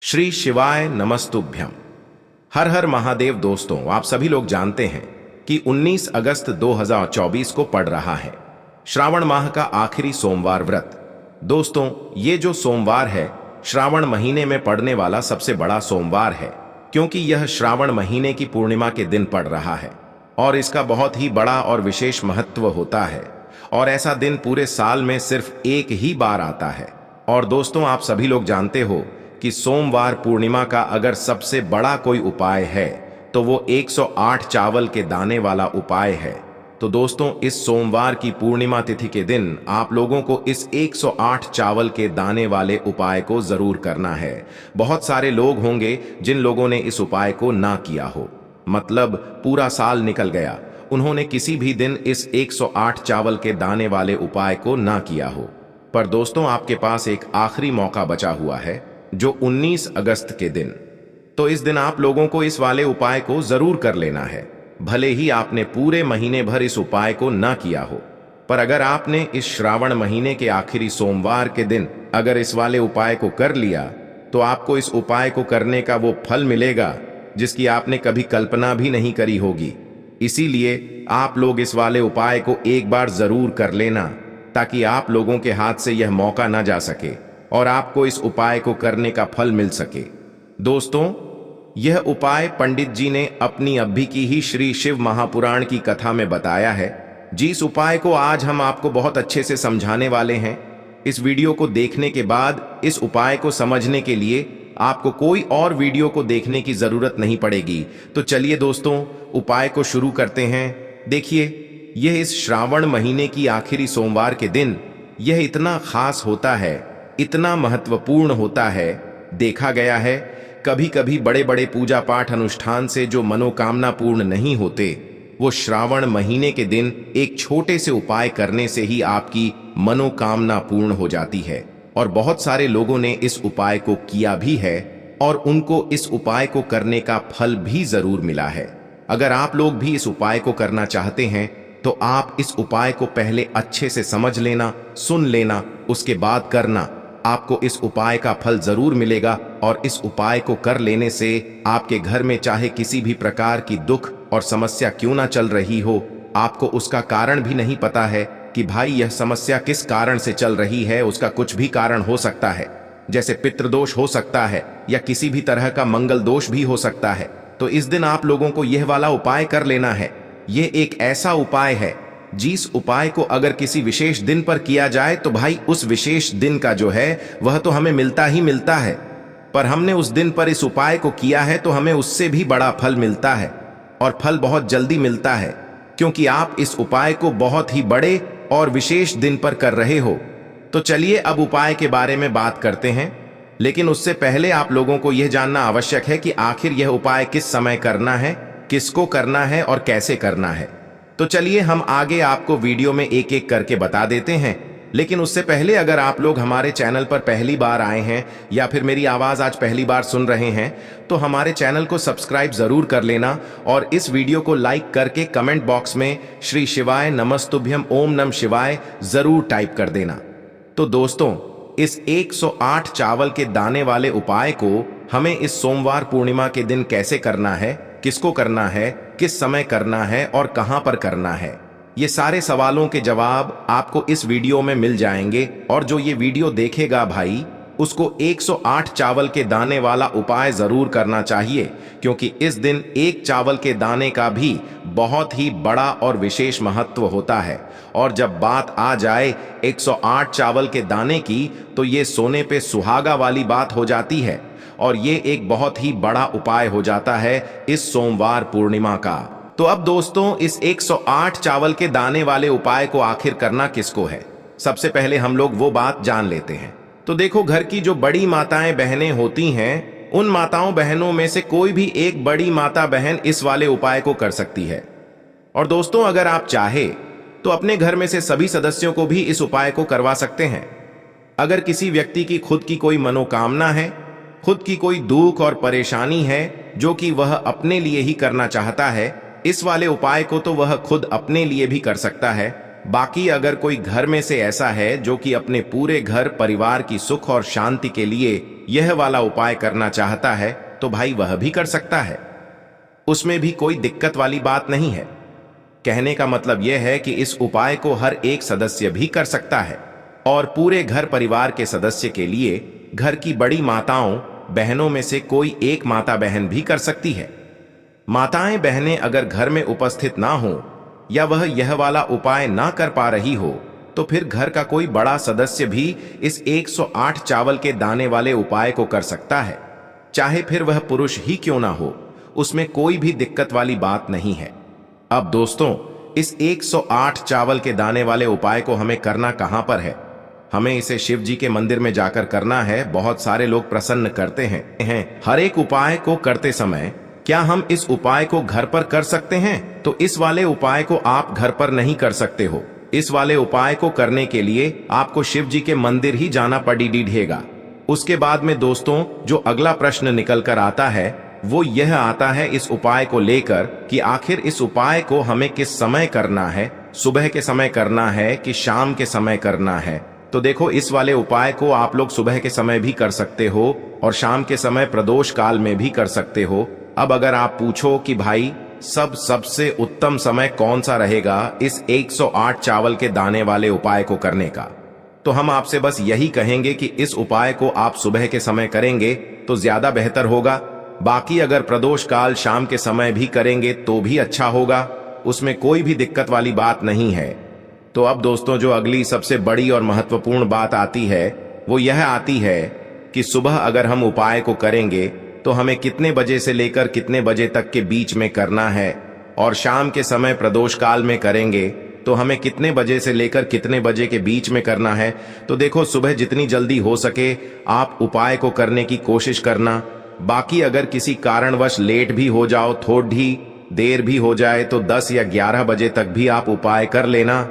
श्री शिवाय नमस्तुभ्यम। हर हर महादेव। दोस्तों, आप सभी लोग जानते हैं कि 19 अगस्त 2024 को पड़ रहा है श्रावण माह का आखिरी सोमवार व्रत। दोस्तों, ये जो सोमवार है श्रावण महीने में पड़ने वाला सबसे बड़ा सोमवार है, क्योंकि यह श्रावण महीने की पूर्णिमा के दिन पड़ रहा है और इसका बहुत ही बड़ा और विशेष महत्व होता है। और ऐसा दिन पूरे साल में सिर्फ एक ही बार आता है। और दोस्तों, आप सभी लोग जानते हो कि सोमवार पूर्णिमा का अगर सबसे बड़ा कोई उपाय है तो वो 108 चावल के दाने वाला उपाय है। तो दोस्तों, इस सोमवार की पूर्णिमा तिथि के दिन आप लोगों को इस 108 चावल के दाने वाले उपाय को जरूर करना है। बहुत सारे लोग होंगे जिन लोगों ने इस उपाय को ना किया हो, मतलब पूरा साल निकल गया, उन्होंने किसी भी दिन इस 108 चावल के दाने वाले उपाय को ना किया हो। पर दोस्तों, आपके पास एक आखिरी मौका बचा हुआ है, जो 19 अगस्त के दिन। तो इस दिन आप लोगों को इस वाले उपाय को जरूर कर लेना है, भले ही आपने पूरे महीने भर इस उपाय को ना किया हो। पर अगर आपने इस श्रावण महीने के आखिरी सोमवार के दिन अगर इस वाले उपाय को कर लिया तो आपको इस उपाय को करने का वो फल मिलेगा जिसकी आपने कभी कल्पना भी नहीं करी होगी। इसीलिए आप लोग इस वाले उपाय को एक बार जरूर कर लेना, ताकि आप लोगों के हाथ से यह मौका ना जा सके और आपको इस उपाय को करने का फल मिल सके। दोस्तों, यह उपाय पंडित जी ने अपनी अभी की ही श्री शिव महापुराण की कथा में बताया है। जिस उपाय को आज हम आपको बहुत अच्छे से समझाने वाले हैं। इस वीडियो को देखने के बाद इस उपाय को समझने के लिए आपको कोई और वीडियो को देखने की जरूरत नहीं पड़ेगी। तो चलिए दोस्तों, उपाय को शुरू करते हैं। देखिए, यह इस श्रावण महीने की आखिरी सोमवार के दिन यह इतना खास होता है, इतना महत्वपूर्ण होता है। देखा गया है कभी कभी बड़े बड़े पूजा पाठ अनुष्ठान से जो मनोकामना पूर्ण नहीं होते, वो श्रावण महीने के दिन एक छोटे से उपाय करने से ही आपकी मनोकामना पूर्ण हो जाती है। और बहुत सारे लोगों ने इस उपाय को किया भी है और उनको इस उपाय को करने का फल भी जरूर मिला है। अगर आप लोग भी इस उपाय को करना चाहते हैं तो आप इस उपाय को पहले अच्छे से समझ लेना, सुन लेना, उसके बाद करना। आपको इस उपाय का फल जरूर मिलेगा और इस उपाय को कर लेने से आपके घर में चाहे किसी भी प्रकार की दुख और समस्या क्यों ना चल रही हो, आपको उसका कारण भी नहीं पता है कि भाई यह समस्या किस कारण से चल रही है। उसका कुछ भी कारण हो सकता है, जैसे पितृदोष हो सकता है या किसी भी तरह का मंगल दोष भी हो सकता है। तो इस दिन आप लोगों को यह वाला उपाय कर लेना है। यह एक ऐसा उपाय है जिस उपाय को अगर किसी विशेष दिन पर किया जाए तो भाई उस विशेष दिन का जो है वह तो हमें मिलता ही मिलता है। पर हमने उस दिन पर इस उपाय को किया है तो हमें उससे भी बड़ा फल मिलता है, और फल बहुत जल्दी मिलता है, क्योंकि आप इस उपाय को बहुत ही बड़े और विशेष दिन पर कर रहे हो। तो चलिए अब उपाय के बारे में बात करते हैं, लेकिन उससे पहले आप लोगों को यह जानना आवश्यक है कि आखिर यह उपाय किस समय करना है, किसको करना है और कैसे करना है। तो चलिए हम आगे आपको वीडियो में एक एक करके बता देते हैं। लेकिन उससे पहले अगर आप लोग हमारे चैनल पर पहली बार आए हैं या फिर मेरी आवाज आज पहली बार सुन रहे हैं तो हमारे चैनल को सब्सक्राइब जरूर कर लेना और इस वीडियो को लाइक करके कमेंट बॉक्स में श्री शिवाय नमस्तुभ्यम ओम नमः शिवाय जरूर टाइप कर देना। तो दोस्तों, इस 108 चावल के दाने वाले उपाय को हमें इस सोमवार पूर्णिमा के दिन कैसे करना है, किसको करना है, किस समय करना है और कहां पर करना है, ये सारे सवालों के जवाब आपको इस वीडियो में मिल जाएंगे। और जो ये वीडियो देखेगा भाई, उसको 108 चावल के दाने वाला उपाय जरूर करना चाहिए, क्योंकि इस दिन एक चावल के दाने का भी बहुत ही बड़ा और विशेष महत्व होता है। और जब बात आ जाए 108 चावल के दाने की, तो ये सोने पे सुहागा वाली बात हो जाती है और ये एक बहुत ही बड़ा उपाय हो जाता है इस सोमवार पूर्णिमा का। तो अब दोस्तों, इस 108 चावल के दाने वाले उपाय को आखिर करना किसको है, सबसे पहले हम लोग वो बात जान लेते हैं। तो देखो, घर की जो बड़ी माताएं बहनें होती हैं, उन माताओं बहनों में से कोई भी एक बड़ी माता बहन इस वाले उपाय को कर सकती है। और दोस्तों, अगर आप चाहे तो अपने घर में से सभी सदस्यों को भी इस उपाय को करवा सकते हैं। अगर किसी व्यक्ति की खुद की कोई मनोकामना है, खुद की कोई दुख और परेशानी है जो कि वह अपने लिए ही करना चाहता है, इस वाले उपाय को तो वह खुद अपने लिए भी कर सकता है। बाकी अगर कोई घर में से ऐसा है जो कि अपने पूरे घर परिवार की सुख और शांति के लिए यह वाला उपाय करना चाहता है तो भाई वह भी कर सकता है, उसमें भी कोई दिक्कत वाली बात नहीं है। कहने का मतलब यह है कि इस उपाय को हर एक सदस्य भी कर सकता है और पूरे घर परिवार के सदस्य के लिए घर की बड़ी माताओं बहनों में से कोई एक माता बहन भी कर सकती है। माताएं बहनें अगर घर में उपस्थित ना हो या वह यह वाला उपाय ना कर पा रही हो तो फिर घर का कोई बड़ा सदस्य भी इस 108 चावल के दाने वाले उपाय को कर सकता है, चाहे फिर वह पुरुष ही क्यों ना हो, उसमें कोई भी दिक्कत वाली बात नहीं है। अब दोस्तों, इस 108 चावल के दाने वाले उपाय को हमें करना कहां पर है? हमें इसे शिव जी के मंदिर में जाकर करना है। बहुत सारे लोग प्रसन्न करते हैं हर एक उपाय को करते समय। क्या हम इस उपाय को घर पर कर सकते हैं? तो इस वाले उपाय को आप घर पर नहीं कर सकते हो। इस वाले उपाय को करने के लिए आपको शिव जी के मंदिर ही जाना पड़ेगा। उसके बाद में दोस्तों जो अगला प्रश्न निकल कर आता है वो यह आता है इस उपाय को लेकर कि आखिर इस उपाय को हमें किस समय करना है, सुबह के समय करना है कि शाम के समय करना है? तो देखो, इस वाले उपाय को आप लोग सुबह के समय भी कर सकते हो और शाम के समय प्रदोष काल में भी कर सकते हो। अब अगर आप पूछो कि भाई सबसे उत्तम समय कौन सा रहेगा इस 108 चावल के दाने वाले उपाय को करने का, तो हम आपसे बस यही कहेंगे कि इस उपाय को आप सुबह के समय करेंगे तो ज्यादा बेहतर होगा। बाकी अगर प्रदोष काल शाम के समय भी करेंगे तो भी अच्छा होगा, उसमें कोई भी दिक्कत वाली बात नहीं है। तो अब दोस्तों जो अगली सबसे बड़ी और महत्वपूर्ण बात आती है वो यह आती है कि सुबह अगर हम उपाय को करेंगे तो हमें कितने बजे से लेकर कितने बजे तक के बीच में करना है, और शाम के समय प्रदोष काल में करेंगे तो हमें कितने बजे से लेकर कितने बजे के बीच में करना है। तो देखो, सुबह जितनी जल्दी हो सके आप उपाय को करने की कोशिश करना। बाकी अगर किसी कारणवश लेट भी हो जाओ, थोड़ी देर भी हो जाए तो 10 या 11 बजे तक भी आप उपाय कर लेना,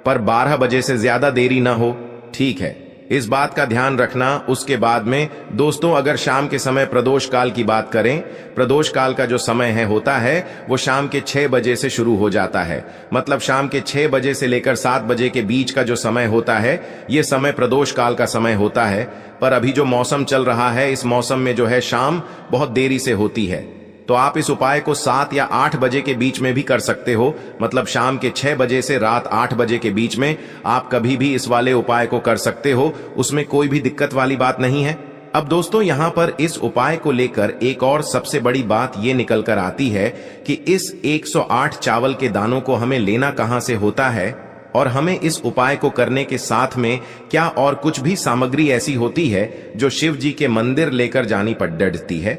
पर 12 बजे से ज्यादा देरी ना हो, ठीक है? इस बात का ध्यान रखना। उसके बाद में दोस्तों अगर शाम के समय प्रदोष काल की बात करें, प्रदोष काल का जो समय होता है वो शाम के 6 बजे से शुरू हो जाता है। मतलब शाम के 6 बजे से लेकर 7 बजे के बीच का जो समय होता है ये समय प्रदोष काल का समय होता है। पर अभी जो मौसम चल रहा है इस मौसम में जो है शाम बहुत देरी से होती है, तो आप इस उपाय को 7 या 8 बजे के बीच में भी कर सकते हो। मतलब शाम के 6 बजे से रात 8 बजे के बीच में आप कभी भी इस वाले उपाय को कर सकते हो, उसमें कोई भी दिक्कत वाली बात नहीं है। अब दोस्तों यहाँ पर इस उपाय को लेकर एक और सबसे बड़ी बात ये निकल कर आती है कि इस 108 चावल के दानों को हमें लेना कहाँ से होता है, और हमें इस उपाय को करने के साथ में क्या और कुछ भी सामग्री ऐसी होती है जो शिव जी के मंदिर लेकर जानी पड़ती है।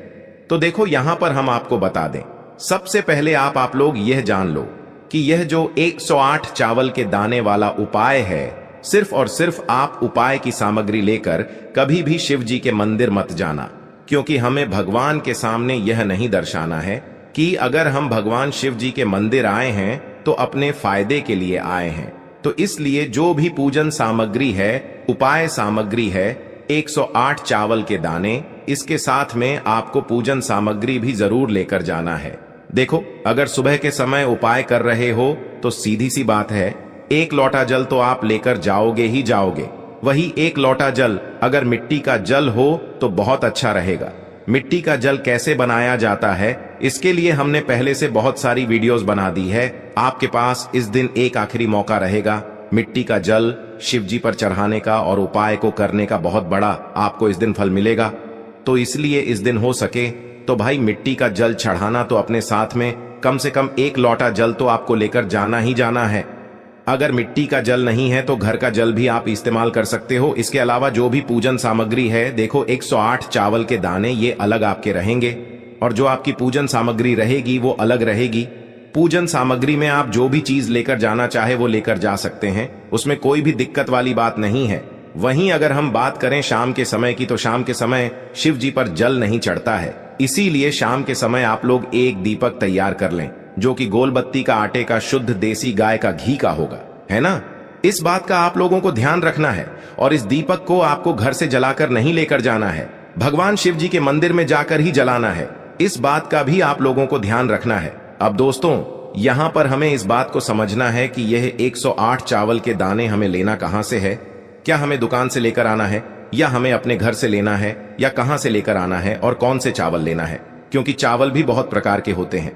तो देखो, यहां पर हम आपको बता दें। सबसे पहले आप लोग यह जान लो कि यह जो 108 चावल के दाने वाला उपाय है, सिर्फ और सिर्फ आप उपाय की सामग्री लेकर कभी भी शिव जी के मंदिर मत जाना, क्योंकि हमें भगवान के सामने यह नहीं दर्शाना है कि अगर हम भगवान शिव जी के मंदिर आए हैं तो अपने फायदे के लिए आए हैं। तो इसलिए जो भी पूजन सामग्री है, उपाय सामग्री है, 108 चावल के दाने, इसके साथ में आपको पूजन सामग्री भी जरूर लेकर जाना है। देखो, अगर सुबह के समय उपाय कर रहे हो तो सीधी सी बात है, 1 लोटा जल तो आप लेकर जाओगे ही जाओगे। वही 1 लोटा जल अगर मिट्टी का जल हो तो बहुत अच्छा रहेगा। मिट्टी का जल कैसे बनाया जाता है इसके लिए हमने पहले से बहुत सारी वीडियोस बना दी है। आपके पास इस दिन एक आखिरी मौका रहेगा मिट्टी का जल शिव जी पर चढ़ाने का और उपाय को करने का। बहुत बड़ा आपको इस दिन फल मिलेगा। तो इसलिए इस दिन हो सके तो भाई मिट्टी का जल चढ़ाना तो अपने साथ में कम से कम 1 लोटा जल तो आपको लेकर जाना ही जाना है। अगर मिट्टी का जल नहीं है तो घर का जल भी आप इस्तेमाल कर सकते हो। इसके अलावा जो भी पूजन सामग्री है, देखो 108 चावल के दाने ये अलग आपके रहेंगे और जो आपकी पूजन सामग्री रहेगी वो अलग रहेगी। पूजन सामग्री में आप जो भी चीज लेकर जाना चाहे वो लेकर जा सकते हैं, उसमें कोई भी दिक्कत वाली बात नहीं है। वहीं अगर हम बात करें शाम के समय की, तो शाम के समय शिव जी पर जल नहीं चढ़ता है, इसीलिए शाम के समय आप लोग एक दीपक तैयार कर लें जो कि गोलबत्ती का आटे का शुद्ध देसी गाय का घी का होगा, है ना। इस बात का आप लोगों को ध्यान रखना है और इस दीपक को आपको घर से जलाकर नहीं लेकर जाना है, भगवान शिव जी के मंदिर में जाकर ही जलाना है। इस बात का भी आप लोगों को ध्यान रखना है। अब दोस्तों यहां पर हमें इस बात को समझना है कि यह 108 चावल के दाने हमें लेना कहां से है। क्या हमें दुकान से लेकर आना है, या हमें अपने घर से लेना है, या कहां से लेकर आना है और कौन से चावल लेना है, क्योंकि चावल भी बहुत प्रकार के होते हैं।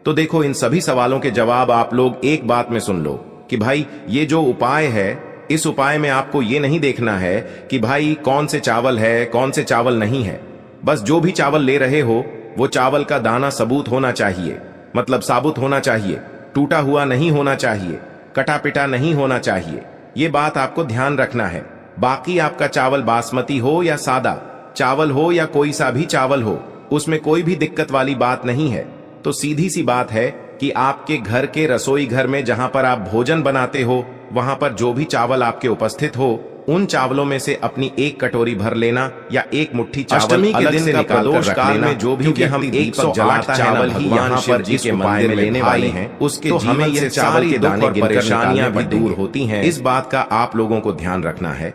तो देखो, इन सभी सवालों के जवाब आप लोग एक बात में सुन लो कि भाई ये जो उपाय है, इस उपाय में आपको ये नहीं देखना है कि भाई कौन से चावल है, कौन से चावल नहीं है। बस जो भी चावल ले रहे हो वो चावल का दाना सबूत होना चाहिए, मतलब साबुत होना चाहिए, टूटा हुआ नहीं होना चाहिए, कटा पिटा नहीं होना चाहिए। ये बात आपको ध्यान रखना है। बाकी आपका चावल बासमती हो या सादा चावल हो या कोई सा भी चावल हो, उसमें कोई भी दिक्कत वाली बात नहीं है। तो सीधी सी बात है कि आपके घर के रसोई घर में जहां पर आप भोजन बनाते हो, वहां पर जो भी चावल आपके उपस्थित हो, उन चावलों में से अपनी एक कटोरी भर लेना, या एक मुट्ठी चावल अष्टमी के अलग दिन से का निकाल कर प्रदोष रख काल लेना, में जो भी क्योंकि व्यक्ति हम दीपक 108 जलाता है ना चावल ही भगवान यहाँ शिव पर जी इसके के मंदिर में लेने वाले हैं, उसके तो हमें जीवन ये से सारी सारी दुख दाने और गिनकर परेशानियां भी निकालने दूर पड़ेंगे। होती हैं। इस बात का आप लोगों को ध्यान रखना है।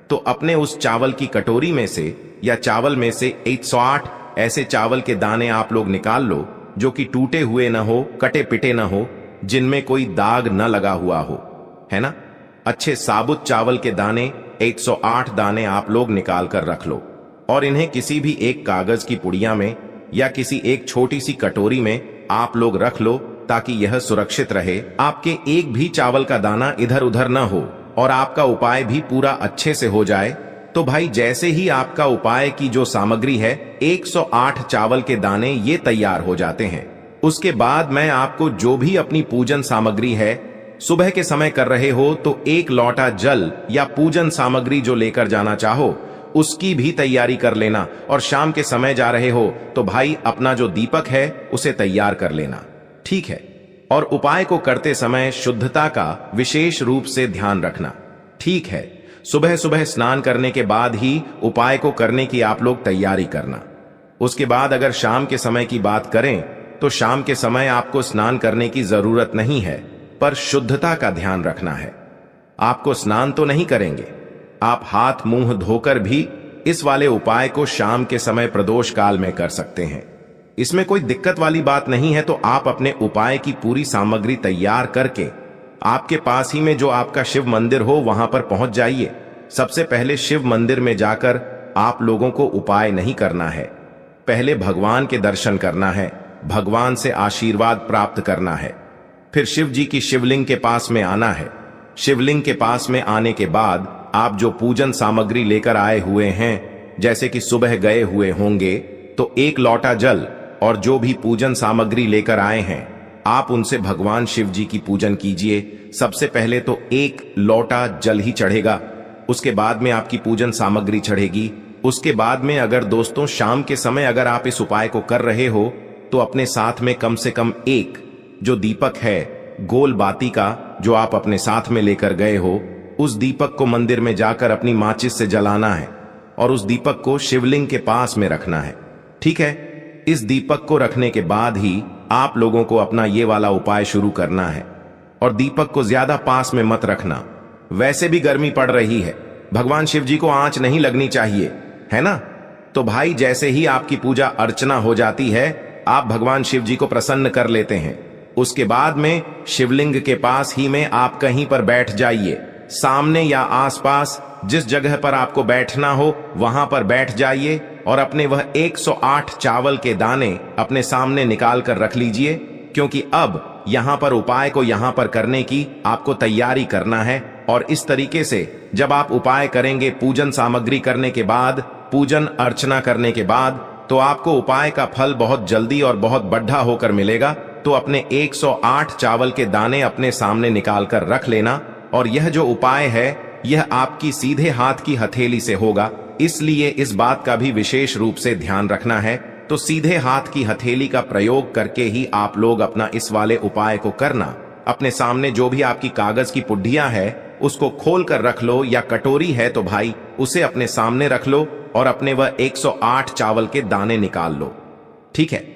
तो अपने उस चावल की कटोरी में से या चावल में से 108 ऐसे चावल के दाने आप लोग निकाल लो जो कि टूटे हुए न हो, कटे पिटे न हो, जिनमें कोई दाग न लगा हुआ हो, है ना। अच्छे साबुत चावल के दाने 108 दाने आप लोग निकाल कर रख लो, और इन्हें किसी भी एक कागज की पुड़िया में या किसी एक छोटी सी कटोरी में आप लोग रख लो, ताकि यह सुरक्षित रहे, आपके एक भी चावल का दाना इधर उधर न हो और आपका उपाय भी पूरा अच्छे से हो जाए। तो भाई जैसे ही आपका उपाय की जो सामग्री है 108 चावल के दाने ये तैयार हो जाते हैं, उसके बाद मैं आपको जो भी अपनी पूजन सामग्री है, सुबह के समय कर रहे हो तो एक लोटा जल या पूजन सामग्री जो लेकर जाना चाहो उसकी भी तैयारी कर लेना, और शाम के समय जा रहे हो तो भाई अपना जो दीपक है उसे तैयार कर लेना, ठीक है। और उपाय को करते समय शुद्धता का विशेष रूप से ध्यान रखना, ठीक है। सुबह सुबह स्नान करने के बाद ही उपाय को करने की आप लोग तैयारी करना। उसके बाद अगर शाम के समय की बात करें तो शाम के समय आपको स्नान करने की जरूरत नहीं है, पर शुद्धता का ध्यान रखना है। आपको स्नान तो नहीं करेंगे, आप हाथ मुंह धोकर भी इस वाले उपाय को शाम के समय प्रदोष काल में कर सकते हैं। इसमें कोई दिक्कत वाली बात नहीं है। तो आप अपने उपाय की पूरी सामग्री तैयार करके आपके पास ही में जो आपका शिव मंदिर हो वहां पर पहुंच जाइए। सबसे पहले शिव मंदिर में जाकर आप लोगों को उपाय नहीं करना है, पहले भगवान के दर्शन करना है, भगवान से आशीर्वाद प्राप्त करना है। फिर शिव जी की शिवलिंग के पास में आना है। शिवलिंग के पास में आने के बाद आप जो पूजन सामग्री लेकर आए हुए हैं, जैसे कि सुबह गए हुए होंगे तो एक लोटा जल और जो भी पूजन सामग्री लेकर आए हैं, आप उनसे भगवान शिव जी की पूजन कीजिए। सबसे पहले तो एक लोटा जल ही चढ़ेगा, उसके बाद में आपकी पूजन सामग्री चढ़ेगी। उसके बाद में अगर दोस्तों शाम के समय अगर आप इस उपाय को कर रहे हो तो अपने साथ में कम से कम एक जो दीपक है गोल बाती का जो आप अपने साथ में लेकर गए हो, उस दीपक को मंदिर में जाकर अपनी माचिस से जलाना है और उस दीपक को शिवलिंग के पास में रखना है, ठीक है। इस दीपक को रखने के बाद ही आप लोगों को अपना ये वाला उपाय शुरू करना है, और दीपक को ज्यादा पास में मत रखना। वैसे भी गर्मी पड़ रही है, भगवान शिव जी को आंच नहीं लगनी चाहिए, है ना। तो भाई जैसे ही आपकी पूजा अर्चना हो जाती है, आप भगवान शिव जी को प्रसन्न कर लेते हैं। उसके बाद में शिवलिंग के पास ही में आप कहीं पर बैठ जाइए, सामने या आसपास जिस जगह पर आपको बैठना हो वहां पर बैठ जाइए, और अपने वह 108 चावल के दाने अपने सामने निकाल कर रख लीजिए, क्योंकि अब यहां पर उपाय को यहां पर करने की आपको तैयारी करना है। और इस तरीके से जब आप उपाय करेंगे, पूजन सामग्री करने के बाद, पूजन अर्चना करने के बाद, तो आपको उपाय का फल बहुत जल्दी और बहुत बढ़ा होकर मिलेगा। तो अपने 108 चावल के दाने अपने सामने निकाल कर रख लेना, और यह जो उपाय है यह आपकी सीधे हाथ की हथेली से होगा, इसलिए इस बात का भी विशेष रूप से ध्यान रखना है। तो सीधे हाथ की हथेली का प्रयोग करके ही आप लोग अपना इस वाले उपाय को करना। अपने सामने जो भी आपकी कागज की पुड्डियां है उसको खोल कर रख लो, या कटोरी है तो भाई उसे अपने सामने रख लो और अपने वह 108 चावल के दाने निकाल लो, ठीक है।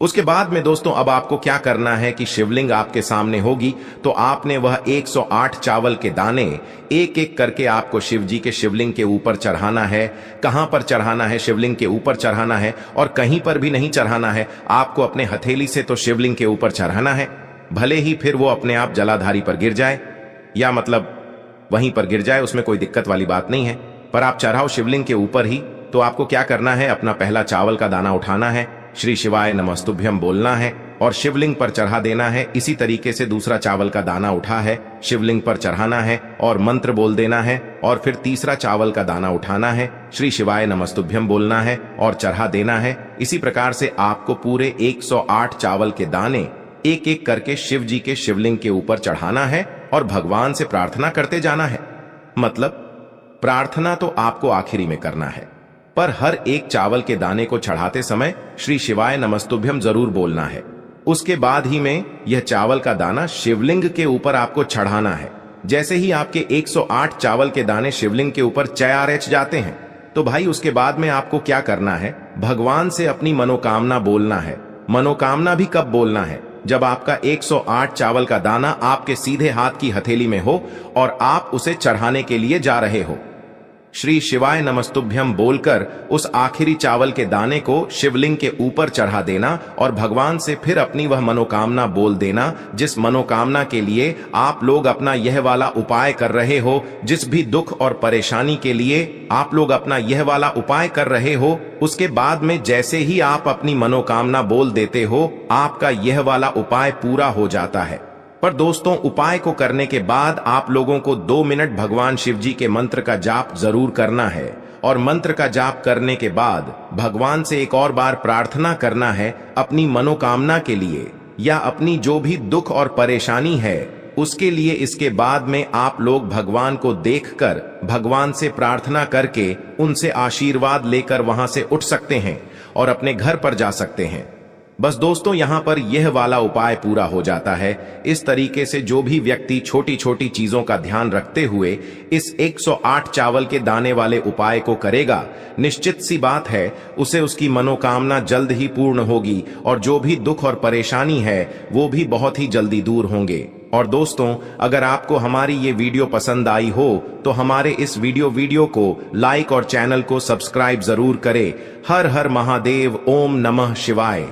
उसके बाद में दोस्तों अब आपको क्या करना है कि शिवलिंग आपके सामने होगी, तो आपने वह 108 चावल के दाने एक एक करके आपको शिव जी के शिवलिंग के ऊपर चढ़ाना है। कहां पर चढ़ाना है? शिवलिंग के ऊपर चढ़ाना है, और कहीं पर भी नहीं चढ़ाना है, आपको अपने हथेली से तो शिवलिंग के ऊपर चढ़ाना है। भले ही फिर वो अपने आप जलाधारी पर गिर जाए, या मतलब वहीं पर गिर जाए, उसमें कोई दिक्कत वाली बात नहीं है। पर आप चढ़ाओ शिवलिंग के ऊपर ही, तो आपको क्या करना है, अपना पहला चावल का दाना उठाना है, श्री शिवाय नमस्तुभ्यम बोलना है और शिवलिंग पर चढ़ा देना है। इसी तरीके से दूसरा चावल का दाना उठा है, शिवलिंग पर चढ़ाना है और मंत्र बोल देना है, और फिर तीसरा चावल का दाना उठाना है, श्री शिवाय नमस्तुभ्यम बोलना है और चढ़ा देना है। इसी प्रकार से आपको पूरे 108 चावल के दाने एक एक करके शिव जी के शिवलिंग के ऊपर चढ़ाना है और भगवान से प्रार्थना करते जाना है। मतलब प्रार्थना तो आपको आखिरी में करना है, पर हर एक चावल के दाने को चढ़ाते समय श्री शिवाय नमस्तुभ्यम जरूर बोलना है। उसके बाद ही में यह चावल का दाना शिवलिंग के ऊपर आपको चढ़ाना है। जैसे ही आपके 108 चावल के दाने शिवलिंग के ऊपर चयारेच जाते हैं, तो भाई उसके बाद में आपको क्या करना है, भगवान से अपनी मनोकामना बोलना है। मनोकामना भी कब बोलना है, जब आपका 108 चावल का दाना आपके सीधे हाथ की हथेली में हो और आप उसे चढ़ाने के लिए जा रहे हो। श्री शिवाय नमस्तुभ्यम बोलकर उस आखिरी चावल के दाने को शिवलिंग के ऊपर चढ़ा देना और भगवान से फिर अपनी वह मनोकामना बोल देना, जिस मनोकामना के लिए आप लोग अपना यह वाला उपाय कर रहे हो। जिस भी दुख और परेशानी के लिए आप लोग अपना यह वाला उपाय कर रहे हो, उसके बाद में जैसे ही आप अपनी मनोकामना बोल देते हो, आपका यह वाला उपाय पूरा हो जाता है। पर दोस्तों, उपाय को करने के बाद आप लोगों को 2 मिनट भगवान शिव जी के मंत्र का जाप जरूर करना है, और मंत्र का जाप करने के बाद भगवान से एक और बार प्रार्थना करना है अपनी मनोकामना के लिए, या अपनी जो भी दुख और परेशानी है उसके लिए। इसके बाद में आप लोग भगवान को देखकर भगवान से प्रार्थना करके उनसे आशीर्वाद लेकर वहां से उठ सकते हैं और अपने घर पर जा सकते हैं। बस दोस्तों, यहां पर यह वाला उपाय पूरा हो जाता है। इस तरीके से जो भी व्यक्ति छोटी छोटी चीजों का ध्यान रखते हुए इस 108 चावल के दाने वाले उपाय को करेगा, निश्चित सी बात है उसे उसकी मनोकामना जल्द ही पूर्ण होगी और जो भी दुख और परेशानी है वो भी बहुत ही जल्दी दूर होंगे। और दोस्तों, अगर आपको हमारी ये वीडियो पसंद आई हो तो हमारे इस वीडियो को लाइक और चैनल को सब्सक्राइब जरूर करें। हर हर महादेव, ओम नमः शिवाय।